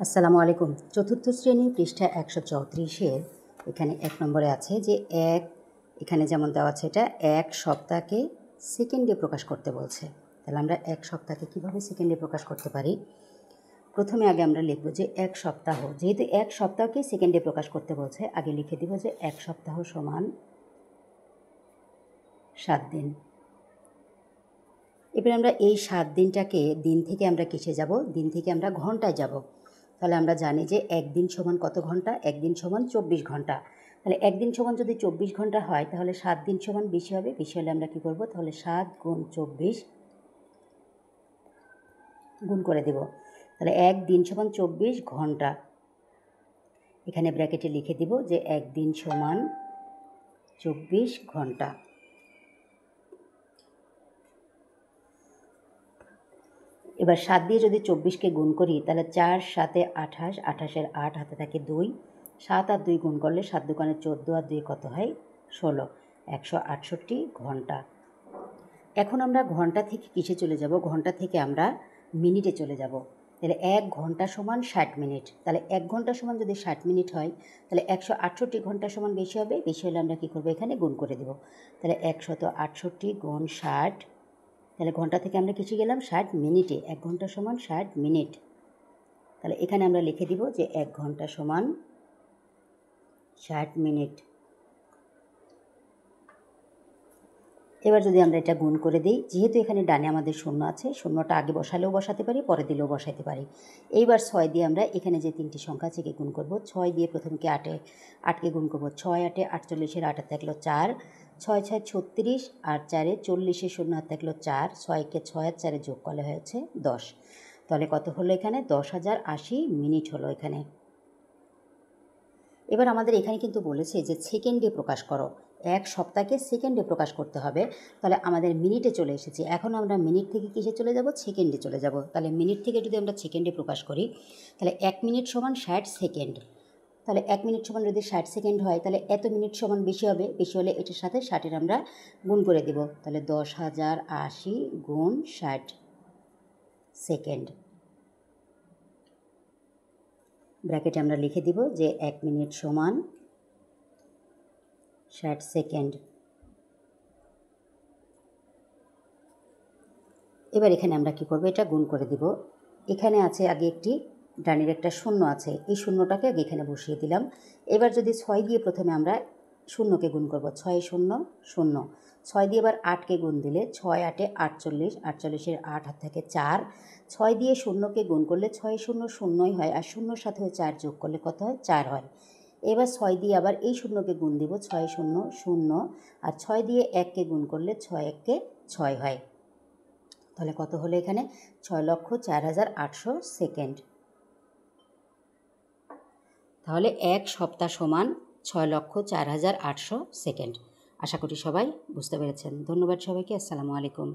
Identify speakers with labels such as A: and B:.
A: আসসালামু আলাইকুম। চতুর্থ শ্রেণী পৃষ্ঠা 134-এর এখানে 1 নম্বরে আছে যে এখানে যেমন দেওয়া আছে এটা 1 সপ্তাহকে সেকেন্ডে প্রকাশ করতে বলছে। তাহলে আমরা 1 সপ্তাহকে কীভাবে সেকেন্ডে প্রকাশ করতে পারি? প্রথমে আগে আমরা লিখব যে 1 সপ্তাহ, যেহেতু 1 সপ্তাহকে সেকেন্ডে প্রকাশ করতে বলছে, আগে লিখে দিব যে 1 সপ্তাহ সমান 7 দিন। এবার আমরা এই 7 দিনটাকে দিন থেকে আমরা কিসে যাব? দিন থেকে আমরা ঘন্টায় যাব। তাহলে আমরা জানি যে একদিন সমান কত ঘন্টা? একদিন সমান 24 ঘন্টা। তাহলে একদিন সমান যদি 24 ঘন্টা হয় তাহলে 7 দিন সমান বেশি হবে। বেশি হলে আমরা কী করব? তাহলে 7 গুণ 24 গুণ করে দেব। তাহলে একদিন সমান 24 ঘন্টা। এখানে ব্র্যাকেটে লিখে দিব যে একদিন সমান 24 ঘন্টা। এবার 7 দিয়ে যদি 24কে গুণ করি তাহলে 4 7 28, 28-এর 8 হাতে থাকে 2, 7 আর 2 গুণ করলে 7 দুগুণে 14 আর 2 কত হয়? 16, 168 ঘন্টা। এখন আমরা ঘন্টা থেকে কিসে চলে যাব? ঘন্টা থেকে আমরা মিনিটে চলে যাব। তাহলে 1 ঘন্টা সমান 60 মিনিট। তাহলে 1 ঘন্টা সমান যদি 60 মিনিট হয় তাহলে 168 ঘন্টা সমান বেশি হবে। বেশি হলে আমরা কী করব? এখানে গুণ করে দেব। তাহলে 168 গুণ 60, তাহলে ঘন্টা থেকে আমরা কিসে গেলাম? 60 মিনিটে। 1 ঘন্টা সমান 60 মিনিট। তাহলে এখানে আমরা লিখে দিব যে 1 ঘন্টা সমান 60 মিনিট। এবার যদি আমরা এটা গুণ করে দিই, যেহেতু এখানে ডানে আমাদের শূন্য আছে, শূন্যটা আগে বসালেও বসাতে পারি, পরে দিলেও বসাতে পারি। এইবার 6 দিয়ে আমরা এখানে যে 3টি সংখ্যা আছে একে গুণ করব। 6 দিয়ে প্রথমকে 8কে গুণ করব। 6 8 48-এর 8 হাতে থাকলো 4, 6 6 36 আর 4 40-এর 0 হাতে থাকলো 4, 6কে 6 আর 4 যোগ করলে হয়েছে 10। তাহলে কত হলো এখানে? 10,080 মিনিট হলো এখানে। এবার আমাদের এখানে কিন্তু বলেছে যে সেকেন্ডে প্রকাশ করো। 1 সপ্তাহকে সেকেন্ডে প্রকাশ করতে হবে। তাহলে আমাদের মিনিটে চলে এসেছি। এখন আমরা মিনিট থেকে কিসে চলে যাব? সেকেন্ডে চলে যাব। তাহলে মিনিট থেকে যদি আমরা সেকেন্ডে প্রকাশ করি তাহলে 1 মিনিট সমান 60 সেকেন্ড। তাহলে 1 মিনিট সমান যদি 60 সেকেন্ড হয় তাহলে এত মিনিট সমান বেশি হবে। বেশি হলে এটার সাথে 60-এর আমরা গুণ করে দেব। তাহলে 10,080 গুণ 60 সেকেন্ড। ব্র্যাকেটে আমরা লিখে দিব যে 1 মিনিট সমান 60 সেকেন্ড। এবার এখানে আমরা কি করব? এটা গুণ করে দিব। এখানে আছে আগে একটি ডানের একটা শূন্য আছে, এই শূন্যটাকে আগে এখানে বসিয়ে দিলাম। এবার যদি 6 দিয়ে প্রথমে আমরা শূন্যকে গুণ করব, 6 0 0, 6 দিয়ে এবার 8কে গুণ দিলে 6 8 48, 48-এর 8 হাত থাকে 4, 6 দিয়ে শূন্যকে গুণ করলে 6 0 0ই হয়, আর শূন্যর সাথে 4 যোগ করলে কত হয়? 4 হয়। এবার 6 দিয়ে আবার এই শূন্যকে গুণ দেব, 6 0 0, আর 6 দিয়ে 1কে গুণ করলে 6 1-কে 6 হয়। তাহলে কত হলো এখানে? 6,04,800 সেকেন্ড। তাহলে 1 সপ্তাহ সমান 6,04,800 সেকেন্ড। আশা করি সবাই বুঝতে পেরেছেন। ধন্যবাদ সবাইকে। আসসালামু আলাইকুম।